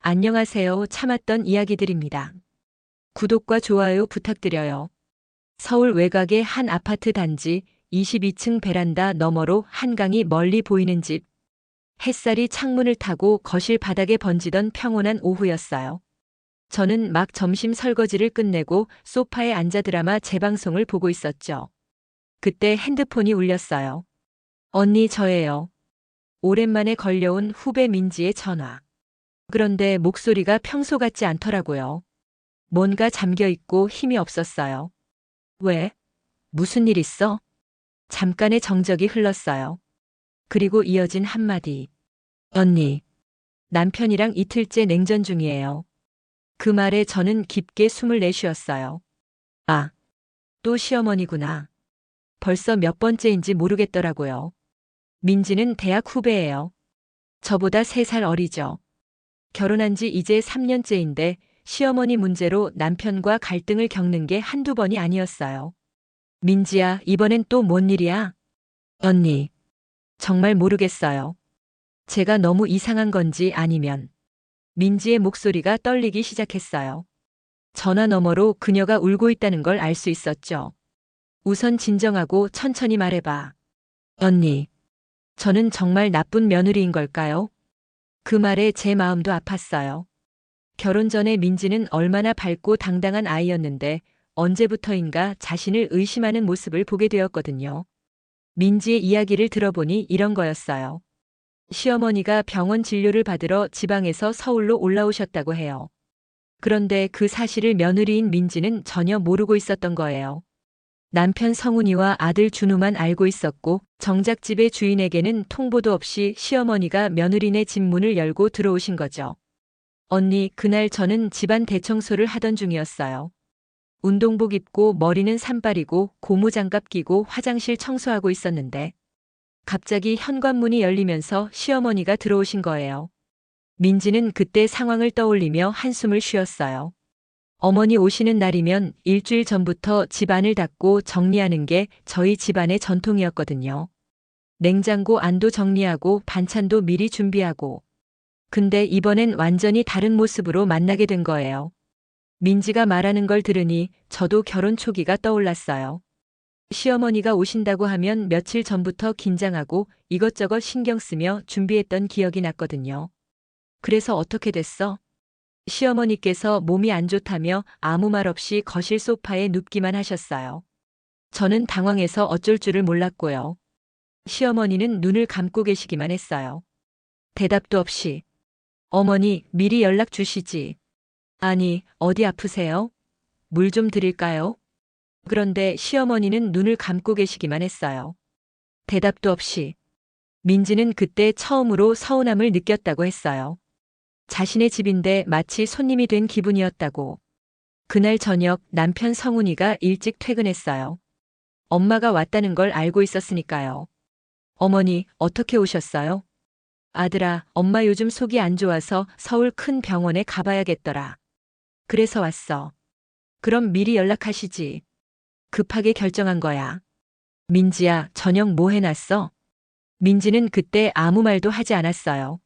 안녕하세요. 참았던 이야기들입니다. 구독과 좋아요 부탁드려요. 서울 외곽의 한 아파트 단지 22층 베란다 너머로 한강이 멀리 보이는 집. 햇살이 창문을 타고 거실 바닥에 번지던 평온한 오후였어요. 저는 막 점심 설거지를 끝내고 소파에 앉아 드라마 재방송을 보고 있었죠. 그때 핸드폰이 울렸어요. 언니 저예요. 오랜만에 걸려온 후배 민지의 전화. 그런데 목소리가 평소 같지 않더라고요. 뭔가 잠겨 있고 힘이 없었어요. 왜? 무슨 일 있어? 잠깐의 정적이 흘렀어요. 그리고 이어진 한마디. 언니, 남편이랑 이틀째 냉전 중이에요. 그 말에 저는 깊게 숨을 내쉬었어요. 아, 또 시어머니구나. 벌써 몇 번째인지 모르겠더라고요. 민지는 대학 후배예요. 저보다 3살 어리죠. 결혼한 지 이제 3년째인데 시어머니 문제로 남편과 갈등을 겪는 게 한두 번이 아니었어요. 민지야, 이번엔 또 뭔 일이야? 언니, 정말 모르겠어요. 제가 너무 이상한 건지 아니면 민지의 목소리가 떨리기 시작했어요. 전화 너머로 그녀가 울고 있다는 걸 알 수 있었죠. 우선 진정하고 천천히 말해봐. 언니, 저는 정말 나쁜 며느리인 걸까요? 그 말에 제 마음도 아팠어요. 결혼 전에 민지는 얼마나 밝고 당당한 아이였는데 언제부터인가 자신을 의심하는 모습을 보게 되었거든요. 민지의 이야기를 들어보니 이런 거였어요. 시어머니가 병원 진료를 받으러 지방에서 서울로 올라오셨다고 해요. 그런데 그 사실을 며느리인 민지는 전혀 모르고 있었던 거예요. 남편 성훈이와 아들 준우만 알고 있었고 정작 집의 주인에게는 통보도 없이 시어머니가 며느리네 집 문을 열고 들어오신 거죠. 언니, 그날 저는 집안 대청소를 하던 중이었어요. 운동복 입고 머리는 산발이고 고무장갑 끼고 화장실 청소하고 있었는데 갑자기 현관문이 열리면서 시어머니가 들어오신 거예요. 민지는 그때 상황을 떠올리며 한숨을 쉬었어요. 어머니 오시는 날이면 일주일 전부터 집안을 닦고 정리하는 게 저희 집안의 전통이었거든요. 냉장고 안도 정리하고 반찬도 미리 준비하고. 근데 이번엔 완전히 다른 모습으로 만나게 된 거예요. 민지가 말하는 걸 들으니 저도 결혼 초기가 떠올랐어요. 시어머니가 오신다고 하면 며칠 전부터 긴장하고 이것저것 신경 쓰며 준비했던 기억이 났거든요. 그래서 어떻게 됐어? 시어머니께서 몸이 안 좋다며 아무 말 없이 거실 소파에 눕기만 하셨어요. 저는 당황해서 어쩔 줄을 몰랐고요. 시어머니는 눈을 감고 계시기만 했어요. 대답도 없이. 어머니, 미리 연락 주시지. 아니, 어디 아프세요? 물 좀 드릴까요? 그런데 시어머니는 눈을 감고 계시기만 했어요. 대답도 없이. 민지는 그때 처음으로 서운함을 느꼈다고 했어요. 자신의 집인데 마치 손님이 된 기분이었다고. 그날 저녁 남편 성훈이가 일찍 퇴근했어요. 엄마가 왔다는 걸 알고 있었으니까요. 어머니, 어떻게 오셨어요? 아들아, 엄마 요즘 속이 안 좋아서 서울 큰 병원에 가봐야겠더라. 그래서 왔어. 그럼 미리 연락하시지. 급하게 결정한 거야. 민지야, 저녁 뭐 해놨어? 민지는 그때 아무 말도 하지 않았어요.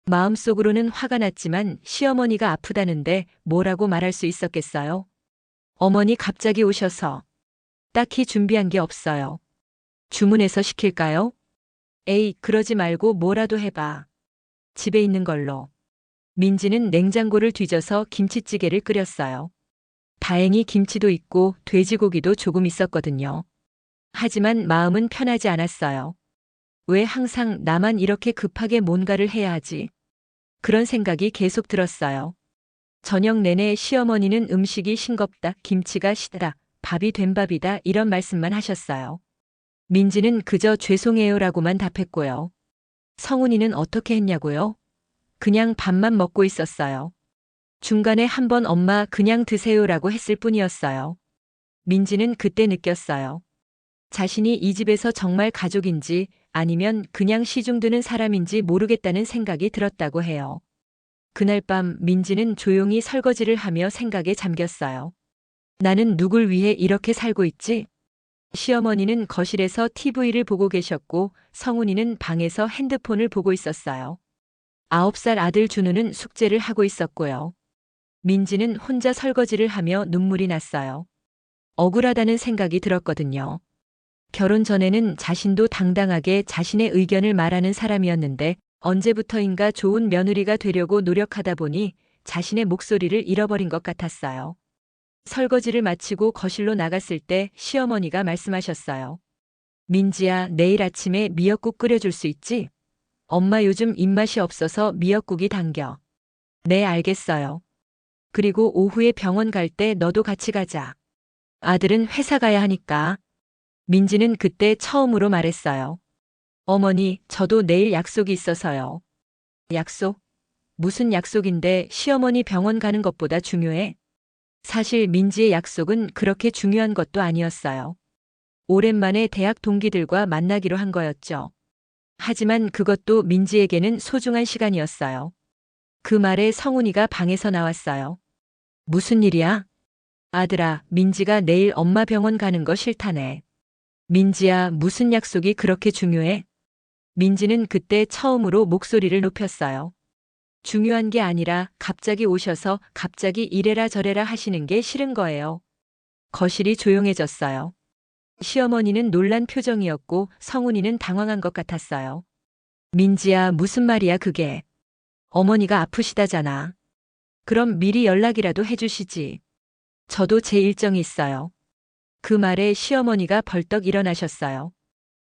마음속으로는 화가 났지만 시어머니가 아프다는데 뭐라고 말할 수 있었겠어요? 어머니 갑자기 오셔서. 딱히 준비한 게 없어요. 주문해서 시킬까요? 에이, 그러지 말고 뭐라도 해봐. 집에 있는 걸로. 민지는 냉장고를 뒤져서 김치찌개를 끓였어요. 다행히 김치도 있고 돼지고기도 조금 있었거든요. 하지만 마음은 편하지 않았어요. 왜 항상 나만 이렇게 급하게 뭔가를 해야 하지? 그런 생각이 계속 들었어요. 저녁 내내 시어머니는 음식이 싱겁다, 김치가 시다, 밥이 된 밥이다 이런 말씀만 하셨어요. 민지는 그저 죄송해요라고만 답했고요. 성훈이는 어떻게 했냐고요? 그냥 밥만 먹고 있었어요. 중간에 한번 엄마 그냥 드세요라고 했을 뿐이었어요. 민지는 그때 느꼈어요. 자신이 이 집에서 정말 가족인지 아니면 그냥 시중드는 사람인지 모르겠다는 생각이 들었다고 해요. 그날 밤 민지는 조용히 설거지를 하며 생각에 잠겼어요. 나는 누굴 위해 이렇게 살고 있지? 시어머니는 거실에서 TV를 보고 계셨고 성훈이는 방에서 핸드폰을 보고 있었어요. 9살 아들 준우는 숙제를 하고 있었고요. 민지는 혼자 설거지를 하며 눈물이 났어요. 억울하다는 생각이 들었거든요. 결혼 전에는 자신도 당당하게 자신의 의견을 말하는 사람이었는데 언제부터인가 좋은 며느리가 되려고 노력하다 보니 자신의 목소리를 잃어버린 것 같았어요. 설거지를 마치고 거실로 나갔을 때 시어머니가 말씀하셨어요. 민지야, 내일 아침에 미역국 끓여줄 수 있지? 엄마 요즘 입맛이 없어서 미역국이 당겨. 네, 알겠어요. 그리고 오후에 병원 갈 때 너도 같이 가자. 아들은 회사 가야 하니까. 민지는 그때 처음으로 말했어요. 어머니, 저도 내일 약속이 있어서요. 약속? 무슨 약속인데 시어머니 병원 가는 것보다 중요해? 사실 민지의 약속은 그렇게 중요한 것도 아니었어요. 오랜만에 대학 동기들과 만나기로 한 거였죠. 하지만 그것도 민지에게는 소중한 시간이었어요. 그 말에 성훈이가 방에서 나왔어요. 무슨 일이야? 아들아, 민지가 내일 엄마 병원 가는 거 싫다네. 민지야, 무슨 약속이 그렇게 중요해? 민지는 그때 처음으로 목소리를 높였어요. 중요한 게 아니라 갑자기 오셔서 갑자기 이래라 저래라 하시는 게 싫은 거예요. 거실이 조용해졌어요. 시어머니는 놀란 표정이었고 성훈이는 당황한 것 같았어요. 민지야, 무슨 말이야 그게. 어머니가 아프시다잖아. 그럼 미리 연락이라도 해주시지. 저도 제 일정이 있어요. 그 말에 시어머니가 벌떡 일어나셨어요.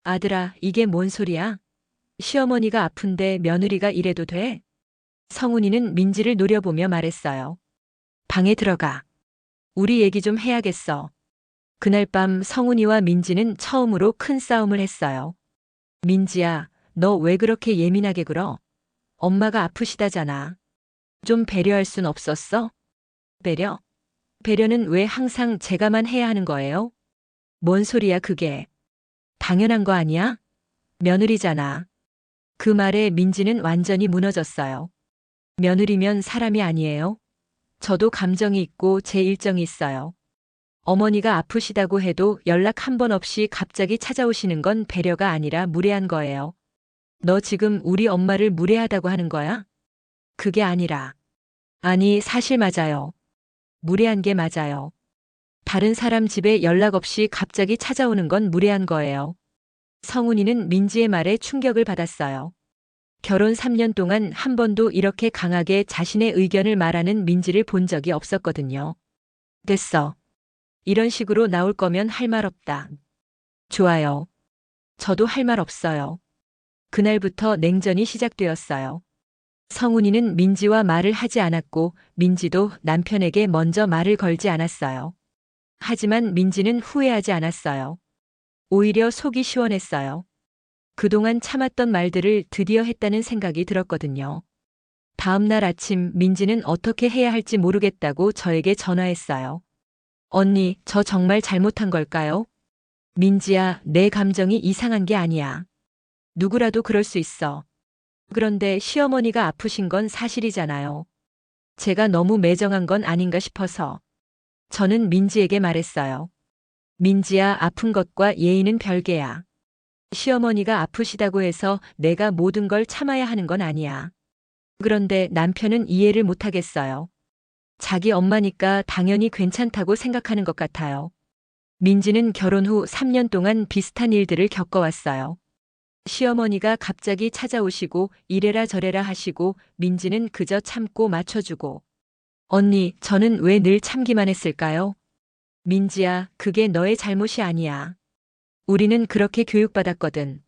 아들아, 이게 뭔 소리야? 시어머니가 아픈데 며느리가 이래도 돼? 성훈이는 민지를 노려보며 말했어요. 방에 들어가. 우리 얘기 좀 해야겠어. 그날 밤 성훈이와 민지는 처음으로 큰 싸움을 했어요. 민지야, 너 왜 그렇게 예민하게 굴어? 엄마가 아프시다잖아. 좀 배려할 순 없었어? 배려? 배려는 왜 항상 제가만 해야 하는 거예요? 뭔 소리야 그게. 당연한 거 아니야? 며느리잖아. 그 말에 민지는 완전히 무너졌어요. 며느리면 사람이 아니에요? 저도 감정이 있고 제 일정이 있어요. 어머니가 아프시다고 해도 연락 한 번 없이 갑자기 찾아오시는 건 배려가 아니라 무례한 거예요. 너 지금 우리 엄마를 무례하다고 하는 거야? 그게 아니라. 아니, 사실 맞아요. 무례한 게 맞아요. 다른 사람 집에 연락 없이 갑자기 찾아오는 건 무례한 거예요. 성훈이는 민지의 말에 충격을 받았어요. 결혼 3년 동안 한 번도 이렇게 강하게 자신의 의견을 말하는 민지를 본 적이 없었거든요. 됐어. 이런 식으로 나올 거면 할 말 없다. 좋아요. 저도 할 말 없어요. 그날부터 냉전이 시작되었어요. 성훈이는 민지와 말을 하지 않았고 민지도 남편에게 먼저 말을 걸지 않았어요. 하지만 민지는 후회하지 않았어요. 오히려 속이 시원했어요. 그동안 참았던 말들을 드디어 했다는 생각이 들었거든요. 다음 날 아침 민지는 어떻게 해야 할지 모르겠다고 저에게 전화했어요. 언니, 저 정말 잘못한 걸까요? 민지야, 내 감정이 이상한 게 아니야. 누구라도 그럴 수 있어. 그런데 시어머니가 아프신 건 사실이잖아요. 제가 너무 매정한 건 아닌가 싶어서. 저는 민지에게 말했어요. 민지야, 아픈 것과 예의는 별개야. 시어머니가 아프시다고 해서 내가 모든 걸 참아야 하는 건 아니야. 그런데 남편은 이해를 못하겠어요. 자기 엄마니까 당연히 괜찮다고 생각하는 것 같아요. 민지는 결혼 후 3년 동안 비슷한 일들을 겪어왔어요. 시어머니가 갑자기 찾아오시고 이래라 저래라 하시고 민지는 그저 참고 맞춰주고. 언니, 저는 왜 늘 참기만 했을까요? 민지야, 그게 너의 잘못이 아니야. 우리는 그렇게 교육받았거든.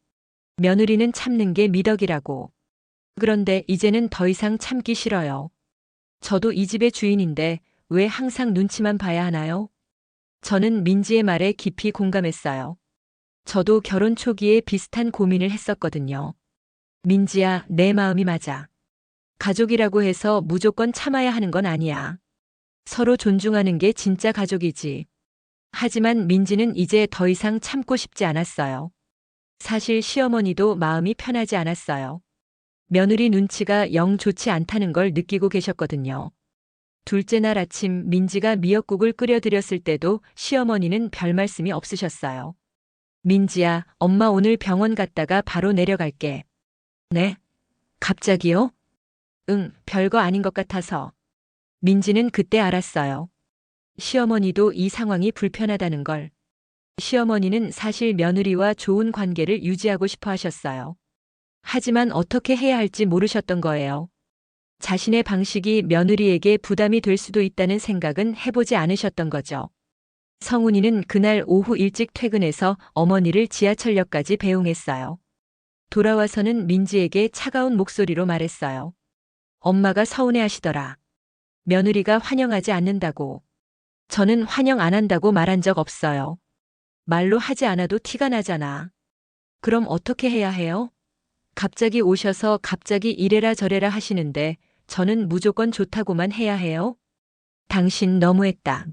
며느리는 참는 게 미덕이라고. 그런데 이제는 더 이상 참기 싫어요. 저도 이 집의 주인인데 왜 항상 눈치만 봐야 하나요? 저는 민지의 말에 깊이 공감했어요. 저도 결혼 초기에 비슷한 고민을 했었거든요. 민지야, 내 마음이 맞아. 가족이라고 해서 무조건 참아야 하는 건 아니야. 서로 존중하는 게 진짜 가족이지. 하지만 민지는 이제 더 이상 참고 싶지 않았어요. 사실 시어머니도 마음이 편하지 않았어요. 며느리 눈치가 영 좋지 않다는 걸 느끼고 계셨거든요. 둘째 날 아침 민지가 미역국을 끓여드렸을 때도 시어머니는 별 말씀이 없으셨어요. 민지야, 엄마 오늘 병원 갔다가 바로 내려갈게. 네? 갑자기요? 응, 별거 아닌 것 같아서. 민지는 그때 알았어요. 시어머니도 이 상황이 불편하다는 걸. 시어머니는 사실 며느리와 좋은 관계를 유지하고 싶어 하셨어요. 하지만 어떻게 해야 할지 모르셨던 거예요. 자신의 방식이 며느리에게 부담이 될 수도 있다는 생각은 해보지 않으셨던 거죠. 성훈이는 그날 오후 일찍 퇴근해서 어머니를 지하철역까지 배웅했어요. 돌아와서는 민지에게 차가운 목소리로 말했어요. 엄마가 서운해 하시더라. 며느리가 환영하지 않는다고. 저는 환영 안 한다고 말한 적 없어요. 말로 하지 않아도 티가 나잖아. 그럼 어떻게 해야 해요? 갑자기 오셔서 갑자기 이래라 저래라 하시는데 저는 무조건 좋다고만 해야 해요? 당신 너무했다.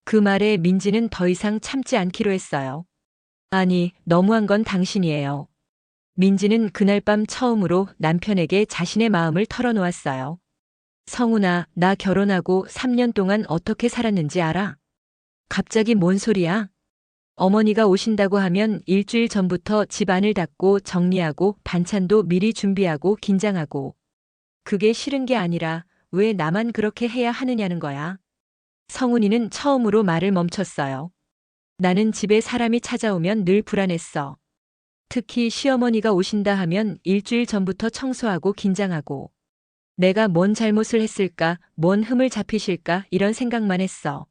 그 말에 민지는 더 이상 참지 않기로 했어요. 아니, 너무한 건 당신이에요. 민지는 그날 밤 처음으로 남편에게 자신의 마음을 털어놓았어요. 성훈아, 나 결혼하고 3년 동안 어떻게 살았는지 알아? 갑자기 뭔 소리야? 어머니가 오신다고 하면 일주일 전부터 집 안을 닦고 정리하고 반찬도 미리 준비하고 긴장하고. 그게 싫은 게 아니라 왜 나만 그렇게 해야 하느냐는 거야. 성훈이는 처음으로 말을 멈췄어요. 나는 집에 사람이 찾아오면 늘 불안했어. 특히 시어머니가 오신다 하면 일주일 전부터 청소하고 긴장하고. 내가 뭔 잘못을 했을까, 뭔 흠을 잡히실까 이런 생각만 했어.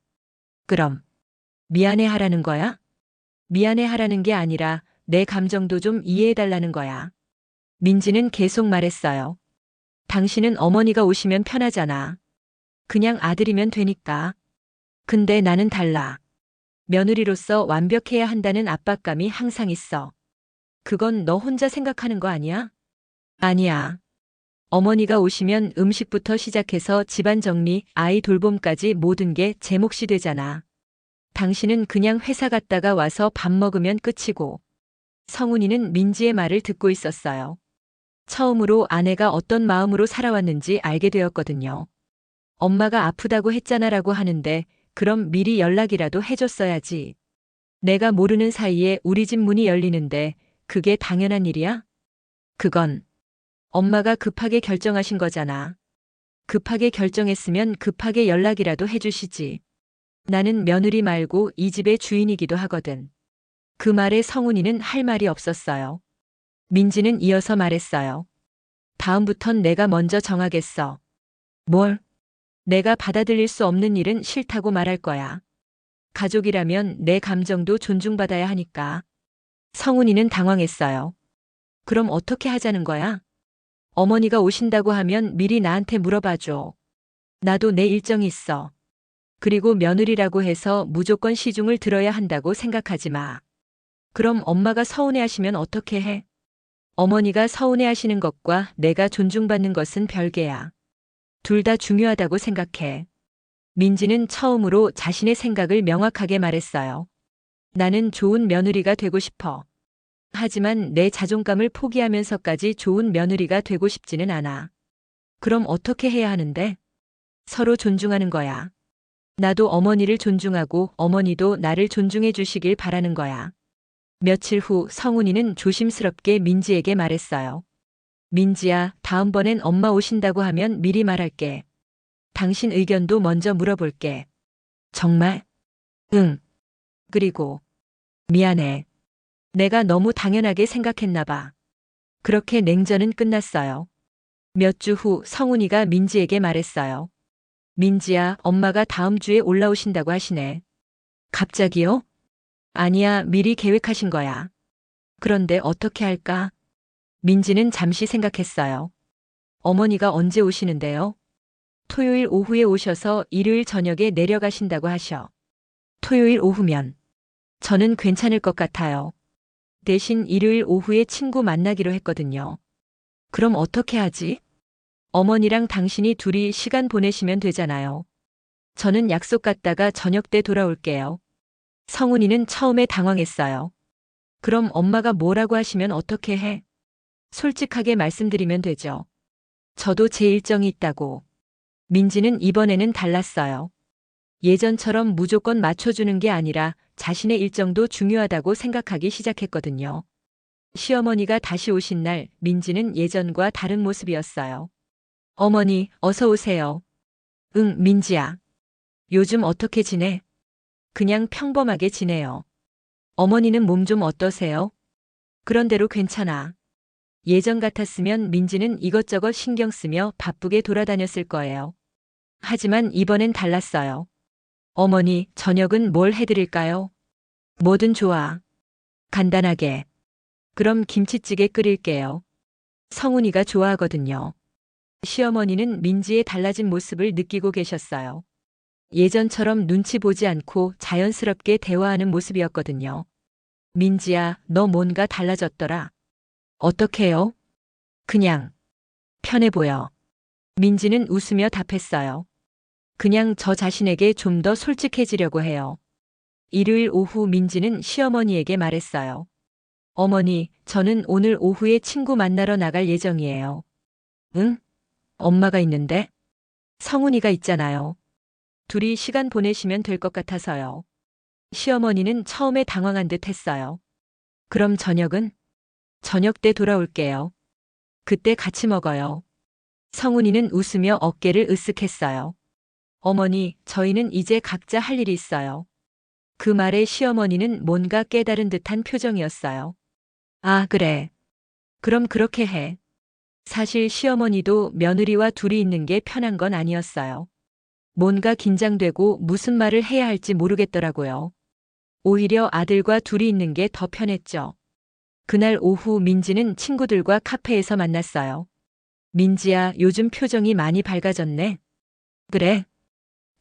그럼 미안해 하라는 거야? 미안해 하라는 게 아니라 내 감정도 좀 이해해 달라는 거야. 민지는 계속 말했어요. 당신은 어머니가 오시면 편하잖아. 그냥 아들이면 되니까. 근데 나는 달라. 며느리로서 완벽해야 한다는 압박감이 항상 있어. 그건 너 혼자 생각하는 거 아니야? 아니야. 어머니가 오시면 음식부터 시작해서 집안 정리, 아이 돌봄까지 모든 게 제 몫이 되잖아. 당신은 그냥 회사 갔다가 와서 밥 먹으면 끝이고. 성훈이는 민지의 말을 듣고 있었어요. 처음으로 아내가 어떤 마음으로 살아왔는지 알게 되었거든요. 엄마가 아프다고 했잖아라고 하는데 그럼 미리 연락이라도 해줬어야지. 내가 모르는 사이에 우리 집 문이 열리는데 그게 당연한 일이야? 그건 엄마가 급하게 결정하신 거잖아. 급하게 결정했으면 급하게 연락이라도 해주시지. 나는 며느리 말고 이 집의 주인이기도 하거든. 그 말에 성훈이는 할 말이 없었어요. 민지는 이어서 말했어요. 다음부턴 내가 먼저 정하겠어. 뭘? 내가 받아들일 수 없는 일은 싫다고 말할 거야. 가족이라면 내 감정도 존중받아야 하니까. 성훈이는 당황했어요. 그럼 어떻게 하자는 거야? 어머니가 오신다고 하면 미리 나한테 물어봐줘. 나도 내 일정이 있어. 그리고 며느리라고 해서 무조건 시중을 들어야 한다고 생각하지 마. 그럼 엄마가 서운해하시면 어떻게 해? 어머니가 서운해하시는 것과 내가 존중받는 것은 별개야. 둘 다 중요하다고 생각해. 민지는 처음으로 자신의 생각을 명확하게 말했어요. 나는 좋은 며느리가 되고 싶어. 하지만 내 자존감을 포기하면서까지 좋은 며느리가 되고 싶지는 않아. 그럼 어떻게 해야 하는데? 서로 존중하는 거야. 나도 어머니를 존중하고 어머니도 나를 존중해 주시길 바라는 거야. 며칠 후 성훈이는 조심스럽게 민지에게 말했어요. 민지야, 다음번엔 엄마 오신다고 하면 미리 말할게. 당신 의견도 먼저 물어볼게. 정말? 응. 그리고 미안해. 내가 너무 당연하게 생각했나 봐. 그렇게 냉전은 끝났어요. 몇 주 후 성훈이가 민지에게 말했어요. 민지야, 엄마가 다음 주에 올라오신다고 하시네. 갑자기요? 아니야, 미리 계획하신 거야. 그런데 어떻게 할까? 민지는 잠시 생각했어요. 어머니가 언제 오시는데요? 토요일 오후에 오셔서 일요일 저녁에 내려가신다고 하셔. 토요일 오후면 저는 괜찮을 것 같아요. 대신 일요일 오후에 친구 만나기로 했거든요. 그럼 어떻게 하지? 어머니랑 당신이 둘이 시간 보내시면 되잖아요. 저는 약속 갔다가 저녁 때 돌아올게요. 성훈이는 처음에 당황했어요. 그럼 엄마가 뭐라고 하시면 어떻게 해? 솔직하게 말씀드리면 되죠. 저도 제 일정이 있다고. 민지는 이번에는 달랐어요. 예전처럼 무조건 맞춰주는 게 아니라 자신의 일정도 중요하다고 생각하기 시작했거든요. 시어머니가 다시 오신 날 민지는 예전과 다른 모습이었어요. 어머니, 어서 오세요. 응, 민지야. 요즘 어떻게 지내? 그냥 평범하게 지내요. 어머니는 몸 좀 어떠세요? 그런대로 괜찮아. 예전 같았으면 민지는 이것저것 신경 쓰며 바쁘게 돌아다녔을 거예요. 하지만 이번엔 달랐어요. 어머니, 저녁은 뭘 해드릴까요? 뭐든 좋아. 간단하게. 그럼 김치찌개 끓일게요. 성훈이가 좋아하거든요. 시어머니는 민지의 달라진 모습을 느끼고 계셨어요. 예전처럼 눈치 보지 않고 자연스럽게 대화하는 모습이었거든요. 민지야, 너 뭔가 달라졌더라. 어떻게요? 그냥 편해 보여. 민지는 웃으며 답했어요. 그냥 저 자신에게 좀 더 솔직해지려고 해요. 일요일 오후 민지는 시어머니에게 말했어요. 어머니, 저는 오늘 오후에 친구 만나러 나갈 예정이에요. 응? 엄마가 있는데? 성훈이가 있잖아요. 둘이 시간 보내시면 될 것 같아서요. 시어머니는 처음에 당황한 듯 했어요. 그럼 저녁은? 저녁 때 돌아올게요. 그때 같이 먹어요. 성훈이는 웃으며 어깨를 으쓱했어요. 어머니, 저희는 이제 각자 할 일이 있어요. 그 말에 시어머니는 뭔가 깨달은 듯한 표정이었어요. 아, 그래. 그럼 그렇게 해. 사실 시어머니도 며느리와 둘이 있는 게 편한 건 아니었어요. 뭔가 긴장되고 무슨 말을 해야 할지 모르겠더라고요. 오히려 아들과 둘이 있는 게 더 편했죠. 그날 오후 민지는 친구들과 카페에서 만났어요. 민지야, 요즘 표정이 많이 밝아졌네. 그래?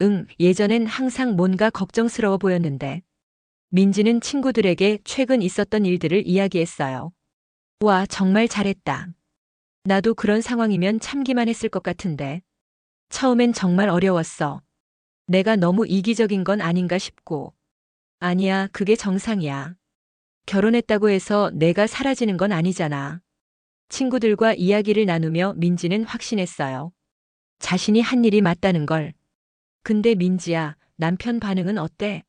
응, 예전엔 항상 뭔가 걱정스러워 보였는데. 민지는 친구들에게 최근 있었던 일들을 이야기했어요. 와, 정말 잘했다. 나도 그런 상황이면 참기만 했을 것 같은데. 처음엔 정말 어려웠어. 내가 너무 이기적인 건 아닌가 싶고. 아니야, 그게 정상이야. 결혼했다고 해서 내가 사라지는 건 아니잖아. 친구들과 이야기를 나누며 민지는 확신했어요. 자신이 한 일이 맞다는 걸. 근데 민지야, 남편 반응은 어때?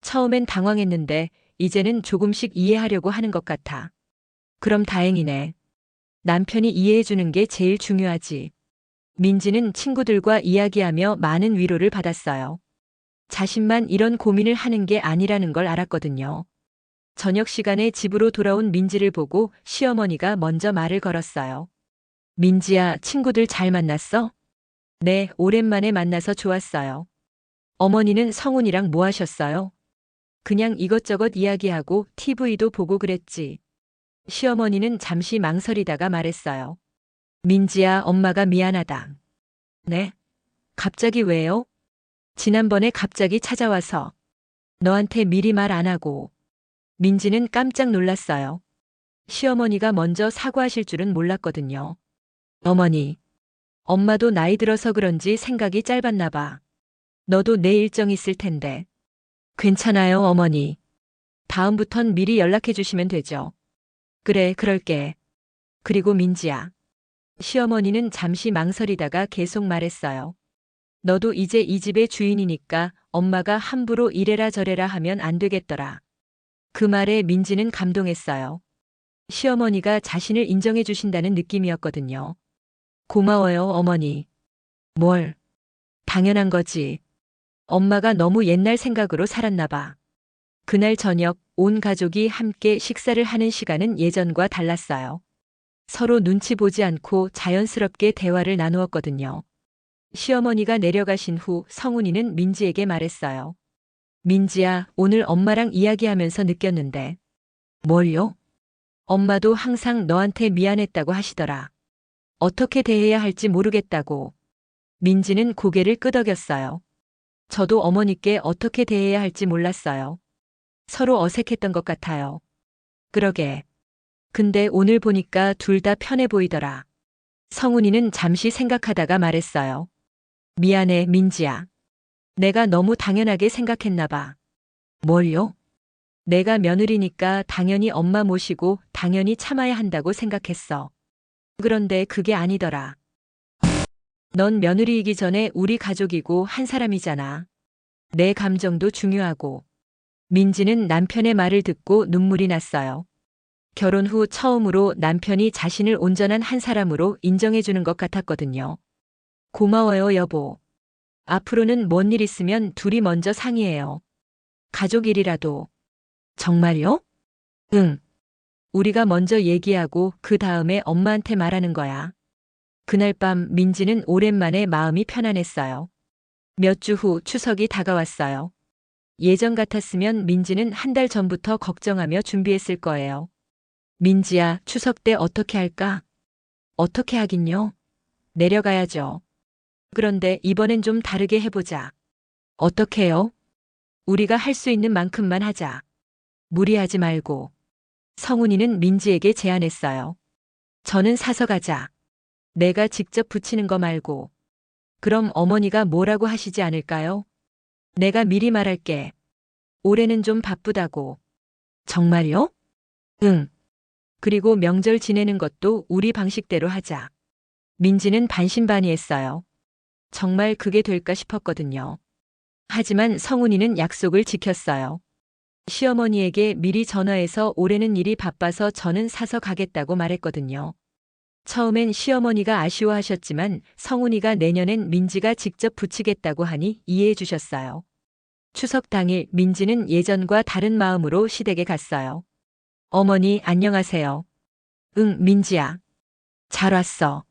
처음엔 당황했는데 이제는 조금씩 이해하려고 하는 것 같아. 그럼 다행이네. 남편이 이해해주는 게 제일 중요하지. 민지는 친구들과 이야기하며 많은 위로를 받았어요. 자신만 이런 고민을 하는 게 아니라는 걸 알았거든요. 저녁 시간에 집으로 돌아온 민지를 보고 시어머니가 먼저 말을 걸었어요. 민지야, 친구들 잘 만났어? 네, 오랜만에 만나서 좋았어요. 어머니는 성훈이랑 뭐 하셨어요? 그냥 이것저것 이야기하고 TV도 보고 그랬지. 시어머니는 잠시 망설이다가 말했어요. 민지야, 엄마가 미안하다. 네? 갑자기 왜요? 지난번에 갑자기 찾아와서 너한테 미리 말 안 하고. 민지는 깜짝 놀랐어요. 시어머니가 먼저 사과하실 줄은 몰랐거든요. 어머니, 엄마도 나이 들어서 그런지 생각이 짧았나 봐. 너도 내 일정 있을 텐데. 괜찮아요, 어머니. 다음부턴 미리 연락해 주시면 되죠. 그래, 그럴게. 그리고 민지야. 시어머니는 잠시 망설이다가 계속 말했어요. 너도 이제 이 집의 주인이니까 엄마가 함부로 이래라 저래라 하면 안 되겠더라. 그 말에 민지는 감동했어요. 시어머니가 자신을 인정해 주신다는 느낌이었거든요. 고마워요, 어머니. 뭘? 당연한 거지. 엄마가 너무 옛날 생각으로 살았나 봐. 그날 저녁 온 가족이 함께 식사를 하는 시간은 예전과 달랐어요. 서로 눈치 보지 않고 자연스럽게 대화를 나누었거든요. 시어머니가 내려가신 후 성훈이는 민지에게 말했어요. 민지야, 오늘 엄마랑 이야기하면서 느꼈는데. 뭘요? 엄마도 항상 너한테 미안했다고 하시더라. 어떻게 대해야 할지 모르겠다고. 민지는 고개를 끄덕였어요. 저도 어머니께 어떻게 대해야 할지 몰랐어요. 서로 어색했던 것 같아요. 그러게. 근데 오늘 보니까 둘 다 편해 보이더라. 성훈이는 잠시 생각하다가 말했어요. 미안해, 민지야. 내가 너무 당연하게 생각했나 봐. 뭘요? 내가 며느리니까 당연히 엄마 모시고 당연히 참아야 한다고 생각했어. 그런데 그게 아니더라. 넌 며느리이기 전에 우리 가족이고 한 사람이잖아. 내 감정도 중요하고. 민지는 남편의 말을 듣고 눈물이 났어요. 결혼 후 처음으로 남편이 자신을 온전한 한 사람으로 인정해주는 것 같았거든요. 고마워요, 여보. 앞으로는 뭔 일 있으면 둘이 먼저 상의해요. 가족 일이라도. 정말요? 응. 우리가 먼저 얘기하고 그 다음에 엄마한테 말하는 거야. 그날 밤 민지는 오랜만에 마음이 편안했어요. 몇 주 후 추석이 다가왔어요. 예전 같았으면 민지는 한 달 전부터 걱정하며 준비했을 거예요. 민지야, 추석 때 어떻게 할까? 어떻게 하긴요? 내려가야죠. 그런데 이번엔 좀 다르게 해보자. 어떻게요? 우리가 할 수 있는 만큼만 하자. 무리하지 말고. 성훈이는 민지에게 제안했어요. 저는 사서 가자. 내가 직접 붙이는 거 말고. 그럼 어머니가 뭐라고 하시지 않을까요? 내가 미리 말할게. 올해는 좀 바쁘다고. 정말요? 응. 그리고 명절 지내는 것도 우리 방식대로 하자. 민지는 반신반의했어요. 정말 그게 될까 싶었거든요. 하지만 성훈이는 약속을 지켰어요. 시어머니에게 미리 전화해서 올해는 일이 바빠서 저는 사서 가겠다고 말했거든요. 처음엔 시어머니가 아쉬워하셨지만 성훈이가 내년엔 민지가 직접 붙이겠다고 하니 이해해 주셨어요. 추석 당일 민지는 예전과 다른 마음으로 시댁에 갔어요. 어머니, 안녕하세요. 응, 민지야. 잘 왔어.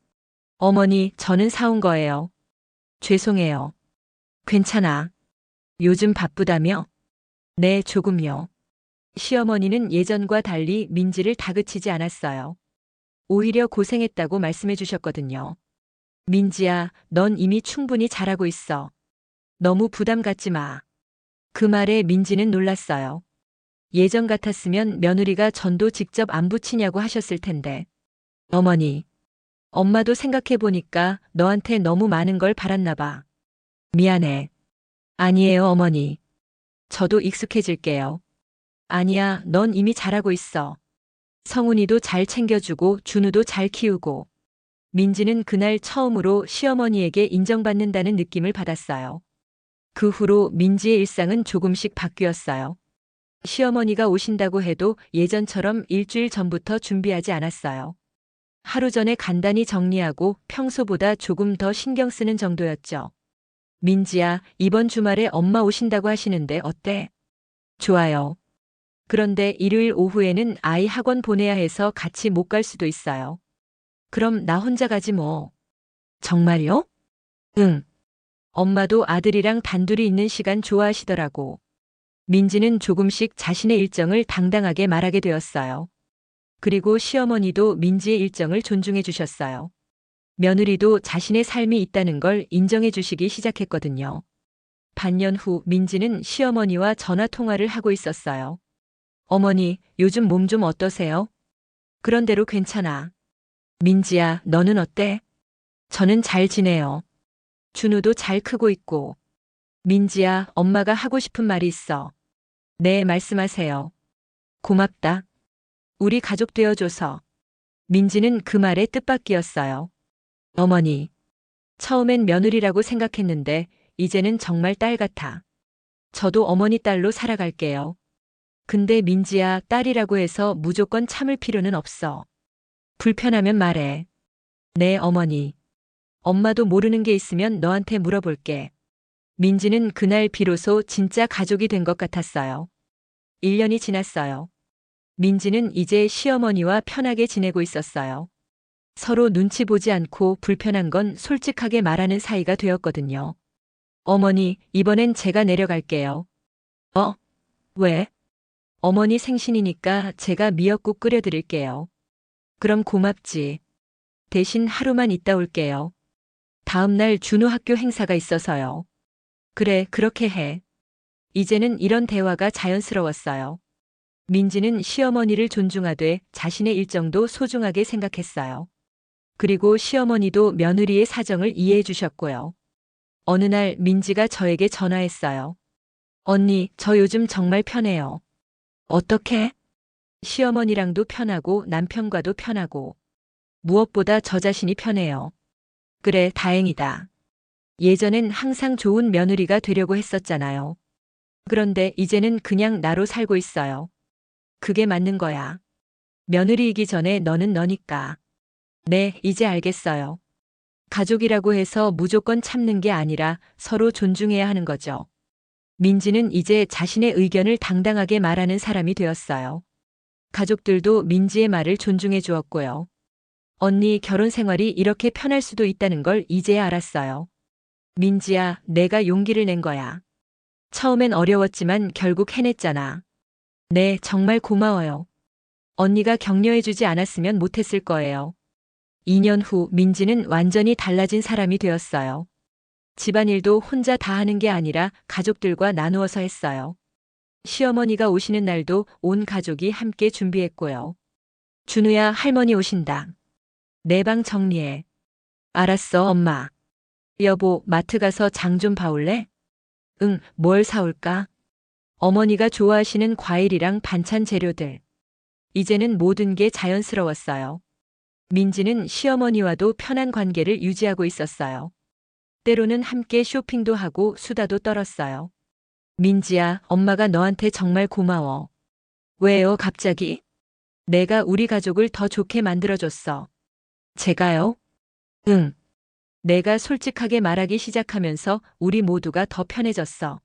어머니, 저는 사온 거예요. 죄송해요. 괜찮아. 요즘 바쁘다며? 네, 조금요. 시어머니는 예전과 달리 민지를 다그치지 않았어요. 오히려 고생했다고 말씀해 주셨거든요. 민지야, 넌 이미 충분히 잘하고 있어. 너무 부담 갖지 마. 그 말에 민지는 놀랐어요. 예전 같았으면 며느리가 전도 직접 안 붙이냐고 하셨을 텐데. 어머니, 엄마도 생각해 보니까 너한테 너무 많은 걸 바랐나 봐. 미안해. 아니에요, 어머니. 저도 익숙해질게요. 아니야, 넌 이미 잘하고 있어. 성훈이도 잘 챙겨주고 준우도 잘 키우고. 민지는 그날 처음으로 시어머니에게 인정받는다는 느낌을 받았어요. 그 후로 민지의 일상은 조금씩 바뀌었어요. 시어머니가 오신다고 해도 예전처럼 일주일 전부터 준비하지 않았어요. 하루 전에 간단히 정리하고 평소보다 조금 더 신경 쓰는 정도였죠. 민지야, 이번 주말에 엄마 오신다고 하시는데 어때? 좋아요. 그런데 일요일 오후에는 아이 학원 보내야 해서 같이 못 갈 수도 있어요. 그럼 나 혼자 가지 뭐. 정말요? 응. 엄마도 아들이랑 단둘이 있는 시간 좋아하시더라고. 민지는 조금씩 자신의 일정을 당당하게 말하게 되었어요. 그리고 시어머니도 민지의 일정을 존중해 주셨어요. 며느리도 자신의 삶이 있다는 걸 인정해 주시기 시작했거든요. 반년 후 민지는 시어머니와 전화 통화를 하고 있었어요. 어머니, 요즘 몸 좀 어떠세요? 그런 대로 괜찮아. 민지야, 너는 어때? 저는 잘 지내요. 준우도 잘 크고 있고. 민지야, 엄마가 하고 싶은 말이 있어. 네, 말씀하세요. 고맙다. 우리 가족 되어줘서. 민지는 그 말에 뜻밖이었어요. 어머니. 처음엔 며느리라고 생각했는데 이제는 정말 딸 같아. 저도 어머니 딸로 살아갈게요. 근데 민지야, 딸이라고 해서 무조건 참을 필요는 없어. 불편하면 말해. 네, 어머니. 엄마도 모르는 게 있으면 너한테 물어볼게. 민지는 그날 비로소 진짜 가족이 된 것 같았어요. 1년이 지났어요. 민지는 이제 시어머니와 편하게 지내고 있었어요. 서로 눈치 보지 않고 불편한 건 솔직하게 말하는 사이가 되었거든요. 어머니, 이번엔 제가 내려갈게요. 어? 왜? 어머니 생신이니까 제가 미역국 끓여드릴게요. 그럼 고맙지. 대신 하루만 있다 올게요. 다음 날 준우 학교 행사가 있어서요. 그래, 그렇게 해. 이제는 이런 대화가 자연스러웠어요. 민지는 시어머니를 존중하되 자신의 일정도 소중하게 생각했어요. 그리고 시어머니도 며느리의 사정을 이해해 주셨고요. 어느 날 민지가 저에게 전화했어요. 언니, 저 요즘 정말 편해요. 어떻게? 시어머니랑도 편하고 남편과도 편하고. 무엇보다 저 자신이 편해요. 그래, 다행이다. 예전엔 항상 좋은 며느리가 되려고 했었잖아요. 그런데 이제는 그냥 나로 살고 있어요. 그게 맞는 거야. 며느리이기 전에 너는 너니까. 네, 이제 알겠어요. 가족이라고 해서 무조건 참는 게 아니라 서로 존중해야 하는 거죠. 민지는 이제 자신의 의견을 당당하게 말하는 사람이 되었어요. 가족들도 민지의 말을 존중해 주었고요. 언니 결혼 생활이 이렇게 편할 수도 있다는 걸 이제야 알았어요. 민지야, 내가 용기를 낸 거야. 처음엔 어려웠지만 결국 해냈잖아. 네, 정말 고마워요. 언니가 격려해주지 않았으면 못했을 거예요. 2년 후 민지는 완전히 달라진 사람이 되었어요. 집안일도 혼자 다 하는 게 아니라 가족들과 나누어서 했어요. 시어머니가 오시는 날도 온 가족이 함께 준비했고요. 준우야, 할머니 오신다. 내 방 정리해. 알았어, 엄마. 여보, 마트 가서 장 좀 봐올래? 응, 뭘 사올까? 어머니가 좋아하시는 과일이랑 반찬 재료들. 이제는 모든 게 자연스러웠어요. 민지는 시어머니와도 편한 관계를 유지하고 있었어요. 때로는 함께 쇼핑도 하고 수다도 떨었어요. 민지야, 엄마가 너한테 정말 고마워. 왜요, 갑자기? 내가 우리 가족을 더 좋게 만들어줬어. 제가요? 응. 내가 솔직하게 말하기 시작하면서 우리 모두가 더 편해졌어.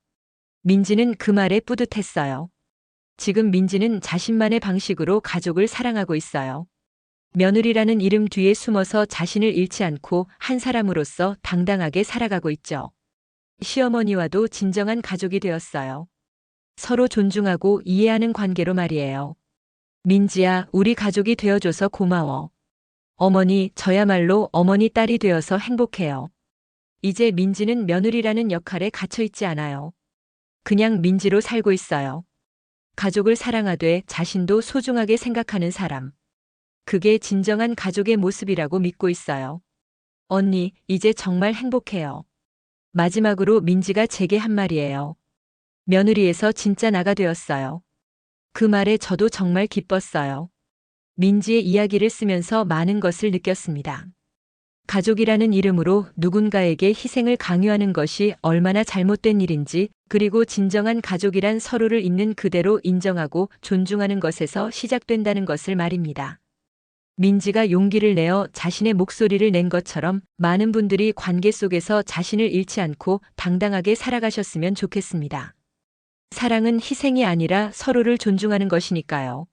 민지는 그 말에 뿌듯했어요. 지금 민지는 자신만의 방식으로 가족을 사랑하고 있어요. 며느리라는 이름 뒤에 숨어서 자신을 잃지 않고 한 사람으로서 당당하게 살아가고 있죠. 시어머니와도 진정한 가족이 되었어요. 서로 존중하고 이해하는 관계로 말이에요. 민지야, 우리 가족이 되어줘서 고마워. 어머니, 저야말로 어머니 딸이 되어서 행복해요. 이제 민지는 며느리라는 역할에 갇혀 있지 않아요. 그냥 민지로 살고 있어요. 가족을 사랑하되 자신도 소중하게 생각하는 사람. 그게 진정한 가족의 모습이라고 믿고 있어요. 언니, 이제 정말 행복해요. 마지막으로 민지가 제게 한 말이에요. 며느리에서 진짜 나가 되었어요. 그 말에 저도 정말 기뻤어요. 민지의 이야기를 쓰면서 많은 것을 느꼈습니다. 가족이라는 이름으로 누군가에게 희생을 강요하는 것이 얼마나 잘못된 일인지, 그리고 진정한 가족이란 서로를 있는 그대로 인정하고 존중하는 것에서 시작된다는 것을 말입니다. 민지가 용기를 내어 자신의 목소리를 낸 것처럼 많은 분들이 관계 속에서 자신을 잃지 않고 당당하게 살아가셨으면 좋겠습니다. 사랑은 희생이 아니라 서로를 존중하는 것이니까요.